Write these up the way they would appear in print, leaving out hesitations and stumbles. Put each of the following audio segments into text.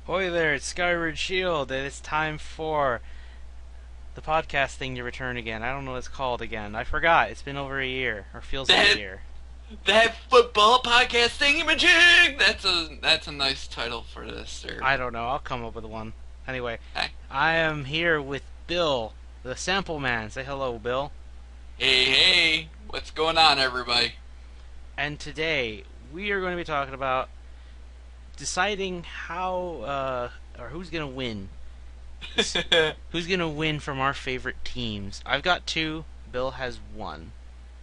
Hoi there, it's Skyward Shield, and it's time for the podcast thing to return again. I don't know what it's called again. I forgot. It's been over a year, or feels like a That year. that football podcast thingamajig. That's a nice title for this, sir. I don't know. I'll come up with one. Anyway, Hey, I am here with Bill, the Sample Man. Say hello, Bill. hey, what's going on, everybody? And today we are going to be talking about deciding how or who's going to win. Who's going to win from our favorite teams? I've got two. Bill has one.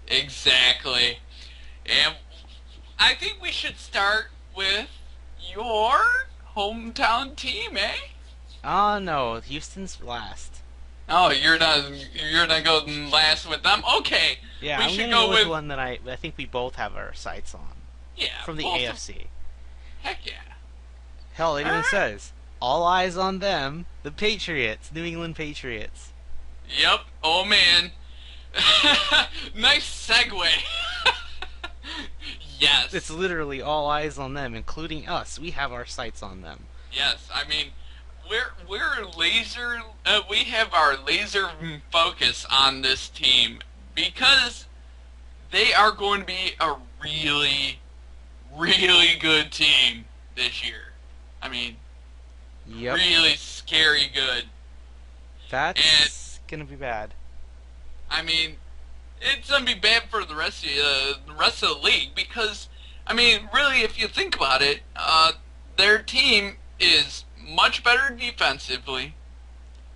Exactly. And I think we should start with your hometown team, eh? Oh no, Houston's last. Oh, you're not going last with them. Okay, Yeah, we I'm should gonna go go with with one that I think we both have our sights on yeah, from the both of AFC. heck yeah. Hell, it All even right. says all eyes on them, the Patriots, New England Patriots. Yep. Oh man. Nice segue. It's Yes. literally all eyes on them, including us. We have our sights on them. Yes. I mean, we're laser. We have our laser focus on this team because they are going to be a really, really good team this year. I mean, Yep, really scary good. And that's gonna be bad. I mean, it's gonna be bad for the rest of the league because I mean, really, if you think about it, their team is much better defensively.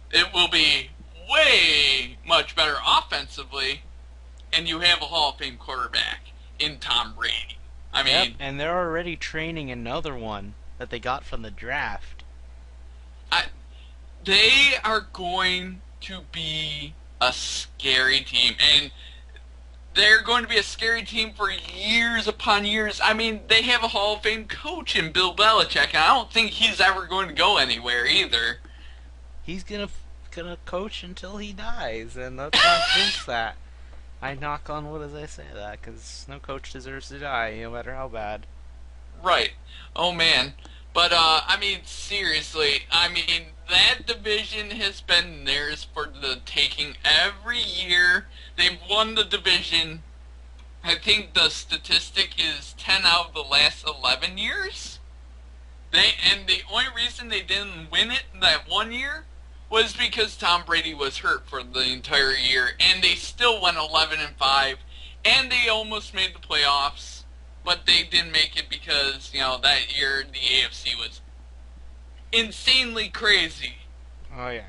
It will be way much better offensively, and you have a Hall of Fame quarterback in Tom Brady. I Yep, mean, and they're already training another one that they got from the draft. I, they are going to be a scary team, and they're going to be a scary team for years upon years. I mean, they have a Hall of Fame coach in Bill Belichick, and I don't think he's ever going to go anywhere either. He's gonna coach until he dies, and let's not jinx that. I knock on wood as I say that, because no coach deserves to die, no matter how bad. Right. Oh man. But I mean seriously, I mean that division has been theirs for the taking every year. They've won the division. I think the statistic is 10 out of the last 11 years. And the only reason they didn't win it that one year was because Tom Brady was hurt for the entire year, and they still went 11-5, and they almost made the playoffs, but they didn't make it because that year the AFC was insanely crazy. Oh yeah.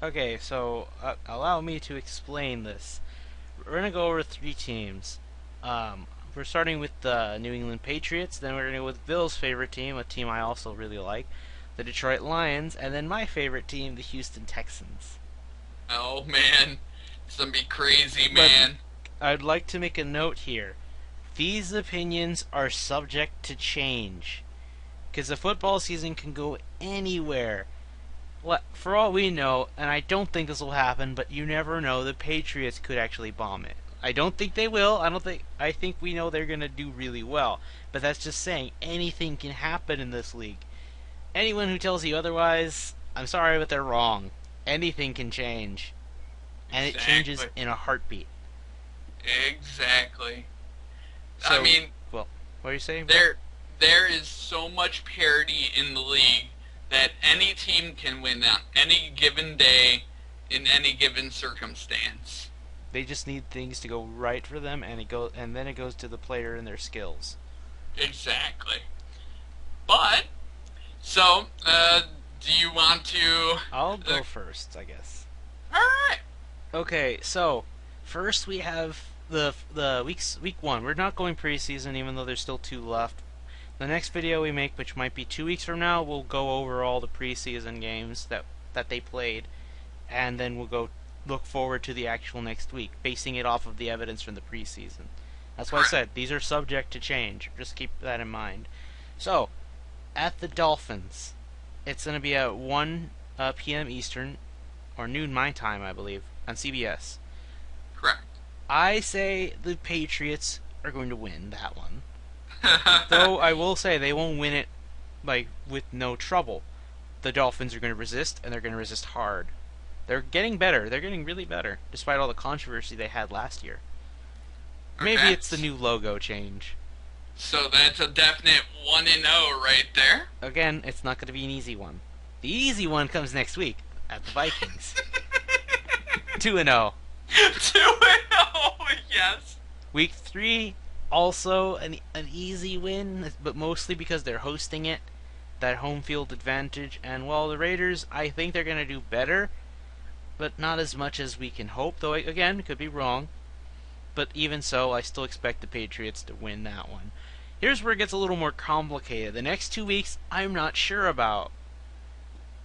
Okay, so allow me to explain this. We're gonna go over three teams. We're starting with the New England Patriots, then we're gonna go with Bill's favorite team, a team I also really like, the Detroit Lions, and then my favorite team, the Houston Texans. Oh man, it's gonna be crazy, But man. I'd like to make a note here. These opinions are subject to change, because the football season can go anywhere. For all we know, and I don't think this will happen, but you never know, the Patriots could actually bomb it. I don't think they will. I think we know they're going to do really well. But that's just saying anything can happen in this league. Anyone who tells you otherwise, I'm sorry, but they're wrong. Anything can change. And it changes Exactly. in a heartbeat. Exactly. I So, mean, well, what are you saying, Bill? there is so much parity in the league that any team can win on any given day in any given circumstance. They just need things to go right for them, and then it goes to the player and their skills. Exactly. But do you want to? I'll Uh, go first, I guess. all right. Okay, so first we have the week one. We're not going preseason, even though there's still two left. The next video we make, which might be 2 weeks from now, we'll go over all the preseason games that they played, and then we'll go look forward to the actual next week, basing it off of the evidence from the preseason. That's why I said these are subject to change. Just keep that in mind. So, at the Dolphins, it's going to be at 1 p.m. Eastern, or noon my time, I believe, on CBS. Correct. I say the Patriots are going to win that one. Though I will say they won't win it like with no trouble. The Dolphins are going to resist, and they're going to resist hard. They're getting better. They're getting really better, despite all the controversy they had last year. Maybe Okay. it's the new logo change. So that's a definite 1-0 right there. Again, it's not going to be an easy one. The easy one comes next week at the Vikings. 2-0. 2-0, yes. Week 3, also an easy win, but mostly because they're hosting it. That home field advantage. And while the Raiders, I think they're going to do better, but not as much as we can hope. Though, again, could be wrong. But even so, I still expect the Patriots to win that one. Here's where it gets a little more complicated. The next 2 weeks, I'm not sure about.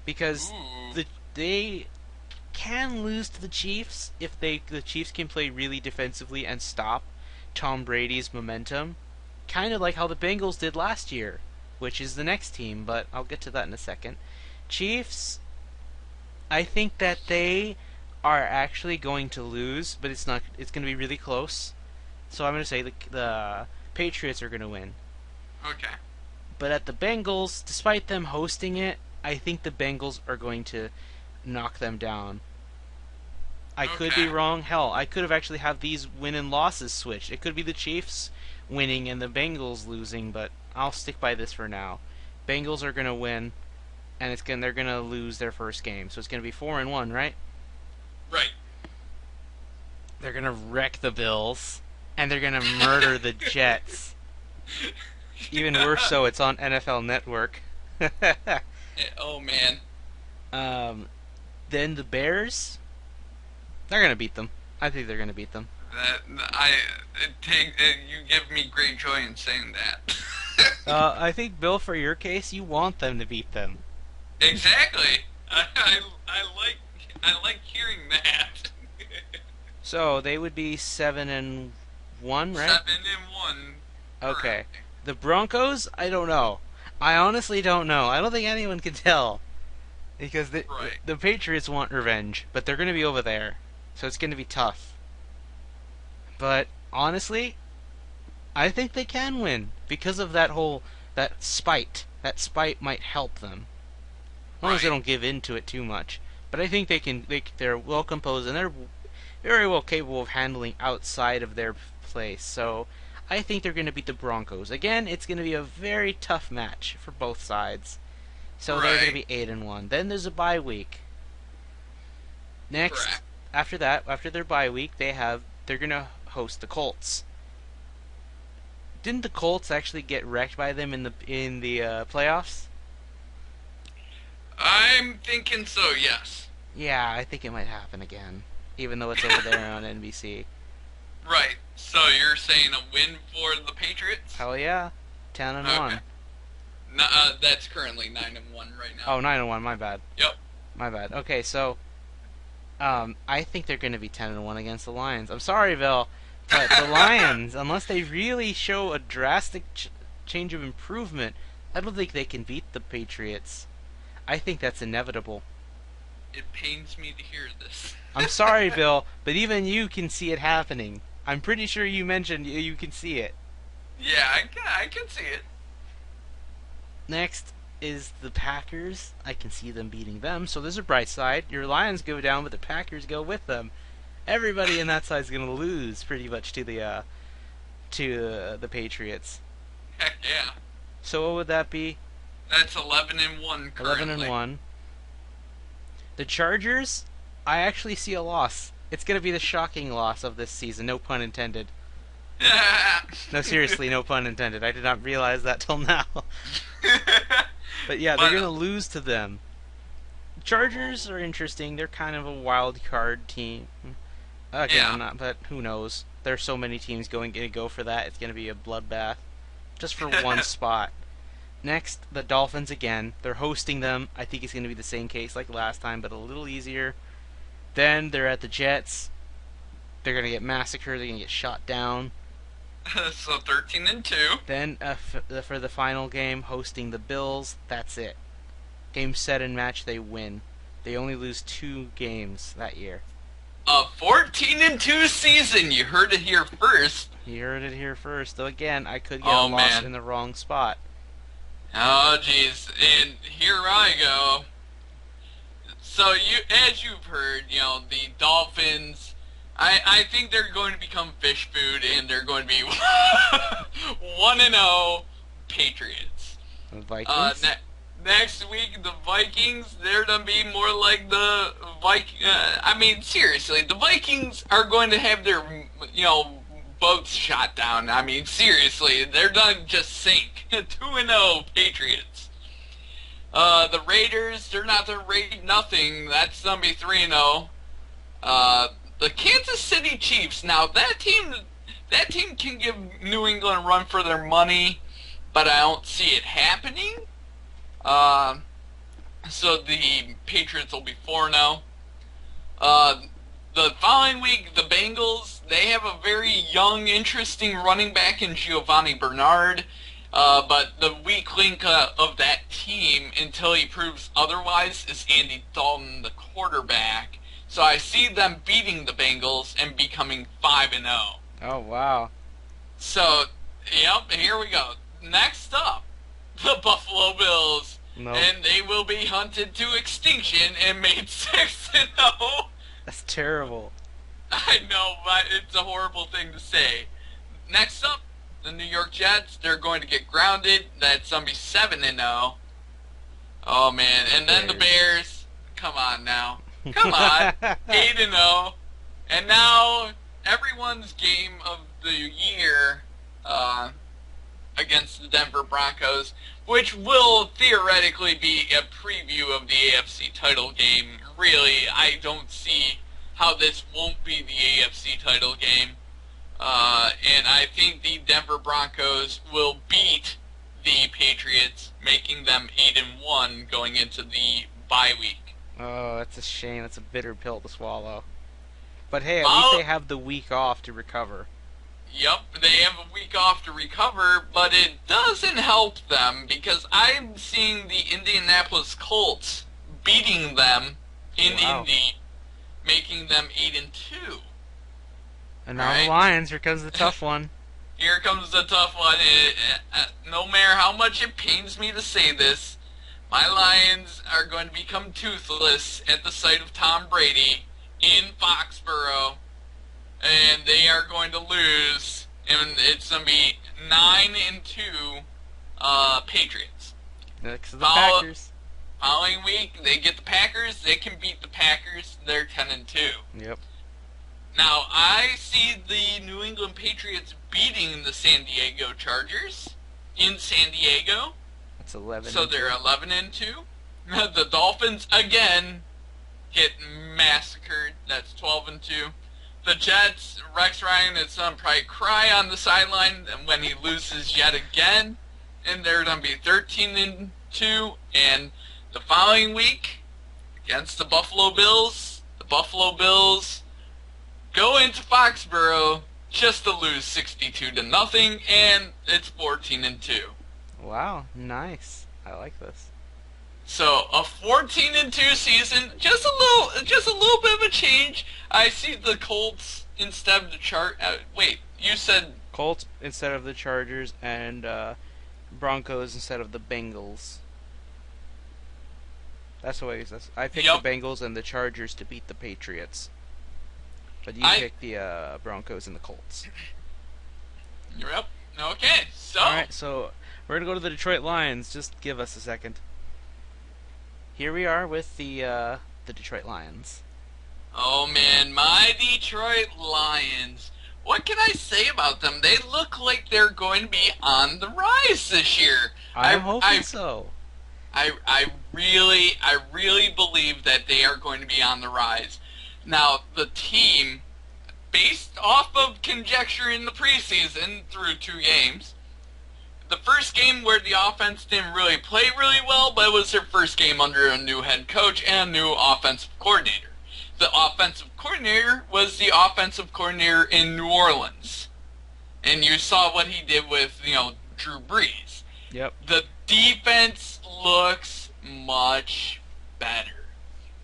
Because Ooh. they can lose to the Chiefs if the Chiefs can play really defensively and stop Tom Brady's momentum. Kind of like how the Bengals did last year, which is the next team, but I'll get to that in a second. Chiefs, I think that they are actually going to lose, but it's not. It's going to be really close. So I'm going to say the Patriots are going to win. Okay. But at the Bengals, despite them hosting it, I think the Bengals are going to knock them down. I could be Okay. wrong. Hell, I could have actually have these win and losses switched. It could be the Chiefs winning and the Bengals losing, but I'll stick by this for now. Bengals are going to win, and they're going to lose their first game. So it's going to be 4-1, right? Right. They're going to wreck the Bills, and they're going to murder the Jets. Even worse so, it's on NFL Network. Oh man. Then the Bears, they're going to beat them. I think they're going to beat them. You give me great joy in saying that. I think, Bill, for your case, you want them to beat them. Exactly. I like hearing that. So they would be 7-1, right? 7-1. Okay. The Broncos, I don't know. I honestly don't know. I don't think anyone can tell. Because Right. the Patriots want revenge, but they're going to be over there. So it's going to be tough. But honestly, I think they can win because of that spite. That spite might help them. As long as they Right. don't give in to it too much. But I think they're well composed and they're very well capable of handling outside of their place. So I think they're going to beat the Broncos. Again, it's going to be a very tough match for both sides. So they're going to Right. be 8-1. Then there's a bye week. Next, Correct. after that, after their bye week, they're going to host the Colts. Didn't the Colts actually get wrecked by them in the playoffs? I'm thinking so, yes. Yeah, I think it might happen again, even though it's over there on NBC. Right. So you're saying a win for the Patriots? Hell yeah, 10-1. Okay. No, that's currently 9-1 right now. Oh, 9-1. My bad. Yep. My bad. Okay, so I think they're going to be 10-1 against the Lions. I'm sorry, Bill, but the Lions, unless they really show a drastic change of improvement, I don't think they can beat the Patriots. I think that's inevitable. It pains me to hear this. I'm sorry, Bill, but even you can see it happening. I'm pretty sure you mentioned you can see it. Yeah, I can see it. Next is the Packers. I can see them beating them, so there's a bright side. Your Lions go down, but the Packers go with them. Everybody in that side is going to lose pretty much to the Patriots. Heck yeah. So what would that be? That's 11-1 currently. 11-1. The Chargers, I actually see a loss. It's going to be the shocking loss of this season, no pun intended. No, seriously, no pun intended. I did not realize that till now. But yeah, they're going to lose to them. Chargers are interesting. They're kind of a wild card team. Again, Yeah. I'm not, but who knows? There's so many teams going to go for that. It's going to be a bloodbath, just for one spot. Next, the Dolphins again. They're hosting them. I think it's going to be the same case like last time, but a little easier. Then they're at the Jets. They're going to get massacred. They're going to get shot down. So 13-2. Then for the final game, hosting the Bills. That's it. Game, set, and match. They win. They only lose 2 games that year. A 14-2 season. You heard it here first. You heard it here first. Though again, I could get Oh, lost man. in the wrong spot. Oh, jeez. And here I go. So as you've heard, the Dolphins. I think they're going to become fish food, and they're going to be 1-0 Patriots. The Uh, Vikings? ne- Next week, the Vikings, they're going to be more like the I mean, seriously, the Vikings are going to have their, boats shot down. I mean, seriously, they're going to just sink. 2-0 Patriots. The Raiders, they're not the Raid nothing. That's going to be 3-0. The Kansas City Chiefs, now that team can give New England a run for their money, but I don't see it happening. Uh, so the Patriots will be 4-0. The following week, the Bengals, they have a very young, interesting running back in Giovanni Bernard. But the weak link of that team, until he proves otherwise, is Andy Dalton, the quarterback. So I see them beating the Bengals and becoming 5-0. Oh, wow. So, yep, here we go. Next up, the Buffalo Bills. No, And they will be hunted to extinction and made 6-0. that's terrible. I know, but it's a horrible thing to say. Next up, the New York Jets. They're going to get grounded. That's going to be 7-0. Oh, man. And then the Bears. Come on now. Come on. 8-0. And now, everyone's game of the year against the Denver Broncos, which will theoretically be a preview of the AFC title game. Really, I don't see how this won't be the AFC title game. And I think the Denver Broncos will beat the Patriots, making them 8-1 going into the bye week. Oh, that's a shame. That's a bitter pill to swallow. But hey, at least Well, they have the week off to recover. yep, they have a week off to recover, but it doesn't help them because I'm seeing the Indianapolis Colts beating them in Wow. Indy, making them 8-2. And now Right. the Lions, here comes the tough one. Here comes the tough one. No matter how much it pains me to say this, my Lions are going to become toothless at the sight of Tom Brady in Foxborough, and they are going to lose, and it's going to be 9-2 Patriots. Next to the Follow- Packers. Following week, they get the Packers. They can beat the Packers. They're 10-2. Yep. Now, I see the New England Patriots beating the San Diego Chargers in San Diego. That's 11. So they're 11-2. The Dolphins, again, get massacred. That's 12-2. The Jets, Rex Ryan and son probably cry on the sideline when he loses yet again. And they're going to be 13-2. And the following week, against the Buffalo Bills go into Foxborough just to lose 62-0, and it's 14-2. Wow, nice. I like this. So a 14-2 season, just a little bit of a change. I see the Colts instead of the wait, you said Colts instead of the Chargers, and Broncos instead of the Bengals. That's the way. I picked Yep. the Bengals and the Chargers to beat the Patriots. But you picked the Broncos and the Colts. you're up. Okay, so Alright, so we're going to go to the Detroit Lions. Just give us a second. Here we are with the Detroit Lions. oh man, my Detroit Lions. What can I say about them? They look like they're going to be on the rise this year. I'm hoping so. I really believe that they are going to be on the rise. Now, the team, based off of conjecture in the preseason through 2 games, the first game where the offense didn't really play really well, but it was their first game under a new head coach and a new offensive coordinator. The offensive coordinator was the offensive coordinator in New Orleans. And you saw what he did with, Drew Brees. Yep. The defense looks much better.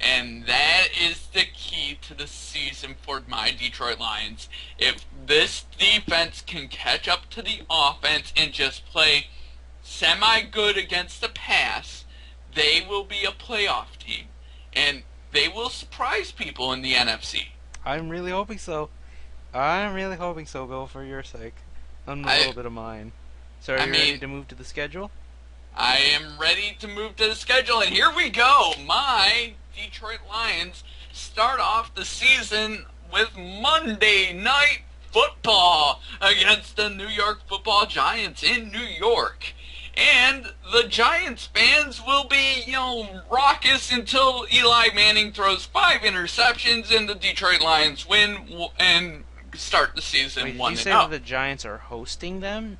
And that is the key to the season for my Detroit Lions. If this defense can catch up to the offense and just play semi-good against the pass, they will be a playoff team. And they will surprise people in the NFC. I'm really hoping so. I'm really hoping so, Bill, for your sake. And a I little bit of mine. So are I you ready mean, to move to the schedule? I am ready to move to the schedule, and here we go. My Detroit Lions start off the season with Monday Night Football against the New York Football Giants in New York. And the Giants fans will be, raucous until Eli Manning throws 5 interceptions and the Detroit Lions win and start the season Wait, did 1 you and say 0. that the Giants are hosting them?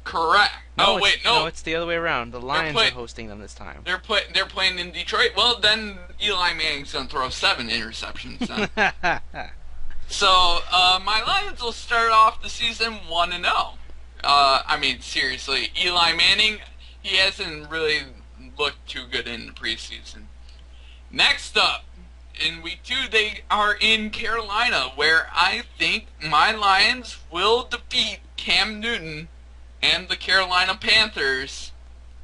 Correct. No, Oh wait, no, no. it's the other way around. The Lions play- are hosting them this time. They're playing in Detroit. Well, then Eli Manning's gonna throw 7 interceptions. Then. So my Lions will start off the season 1 and 0. I mean, seriously, Eli Manning, he hasn't really looked too good in the preseason. Next up, in week 2, they are in Carolina, where I think my Lions will defeat Cam Newton and the Carolina Panthers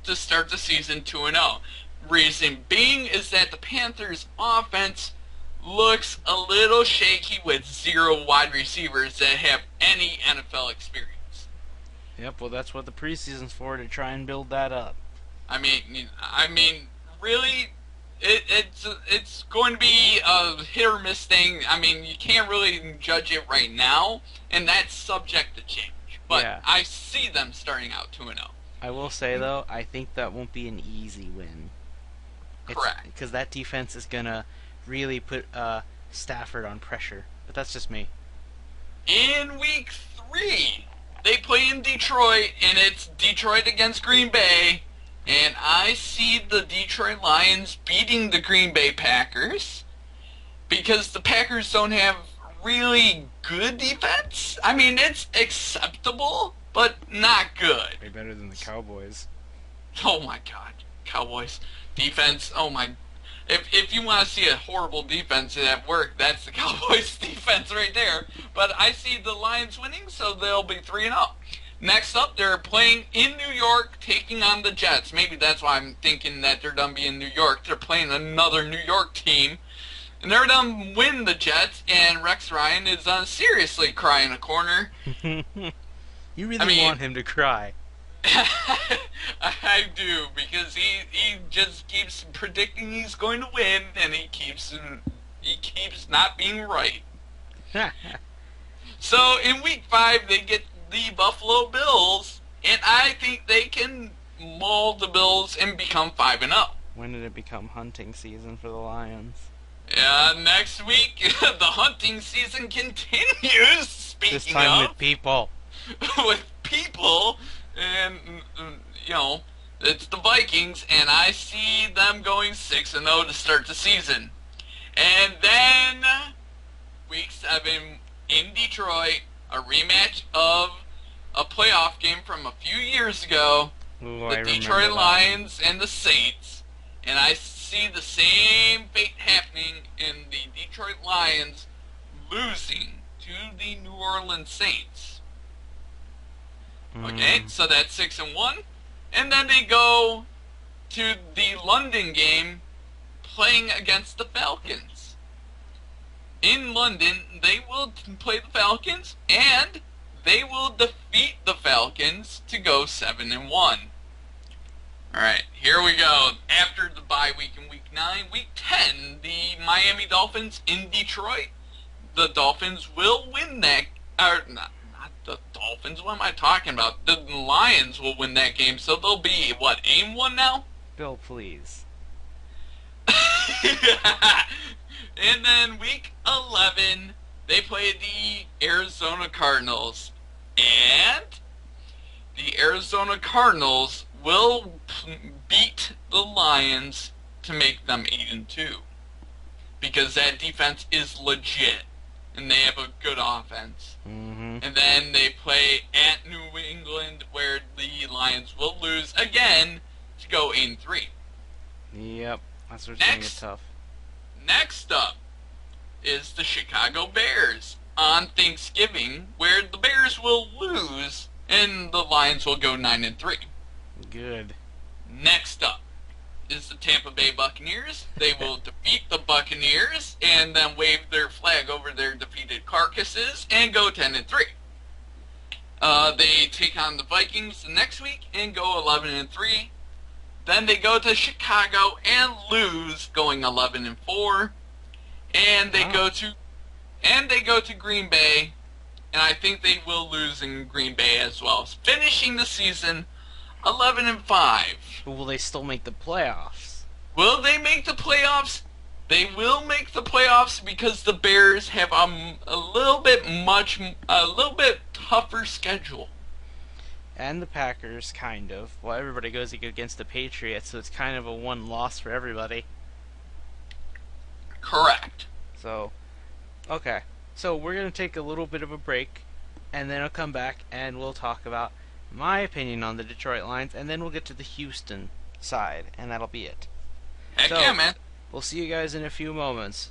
to start the season 2 and 0. Reason being is that the Panthers' offense looks a little shaky with 0 wide receivers that have any NFL experience. Yep, well, that's what the preseason's for, to try and build that up. I mean, really, it's going to be a hit or miss thing. I mean, you can't really judge it right now, and that's subject to change. But Yeah. I see them starting out 2 and 0. I will say, though, I think that won't be an easy win. Correct. Because that defense is going to really put Stafford on pressure. But that's just me. In week 3, they play in Detroit, and it's Detroit against Green Bay. And I see the Detroit Lions beating the Green Bay Packers because the Packers don't have really good defense. I mean, it's acceptable, but not good. Way better than the Cowboys. Oh my God, Cowboys defense. Oh my. If you want to see a horrible defense at work, that's the Cowboys defense right there. But I see the Lions winning, so they'll be 3 and 0. Next up, they're playing in New York, taking on the Jets. Maybe that's why I'm thinking that they're done being in New York. They're playing another New York team. And they're done win the Jets, and Rex Ryan is seriously crying a corner. You really want him to cry. I do, because he just keeps predicting he's going to win, and he keeps not being right. So in week 5, they get the Buffalo Bills, and I think they can maul the Bills and become 5 and 0. When did it become hunting season for the Lions? Next week, the hunting season continues. Speaking This time of, with people. with people, and it's the Vikings, and I see them going 6 and 0 to start the season. And then week 7 in Detroit, a rematch of a playoff game from a few years ago, Ooh, the Detroit Lions and the Saints. And I see the same fate happening in the Detroit Lions losing to the New Orleans Saints. Okay, so that's 6 and 1. And then they go to the London game playing against the Falcons. In London, they will play the Falcons, and they will defeat the Falcons to go 7 and 1. Alright, here we go. After the bye week in week 9, week 10, the Miami Dolphins in Detroit. The Dolphins will win that, not the Dolphins, what am I talking about? The Lions will win that game, so they'll be, 8-1 now? Bill, please. And then week 11, they play the Arizona Cardinals. And the Arizona Cardinals will beat the Lions to make them 8-2. Because that defense is legit. And they have a good offense. Mm-hmm. And then they play at New England, where the Lions will lose again to go 8-3. Yep, that's what's going to get tough. Next up is the Chicago Bears on Thanksgiving, where the Bears will lose and the Lions will go 9-3. Good. Next up is the Tampa Bay Buccaneers. They will defeat the Buccaneers and then wave their flag over their defeated carcasses and go 10-3. They take on the Vikings the next week and go 11-3. Then they go to Chicago and lose, going 11-4. And they go to Green Bay, and I think they will lose in Green Bay as well, finishing the season 11-5. But will they still make the playoffs? Will they make the playoffs? They will make the playoffs because the Bears have a little bit tougher schedule. And the Packers, kind of. Well, everybody goes against the Patriots, so it's kind of a one loss for everybody. Correct. So, okay. So we're going to take a little bit of a break, and then I'll come back and we'll talk about my opinion on the Detroit Lions, and then we'll get to the Houston side, and that'll be it. Heck So, yeah, man. we'll see you guys in a few moments.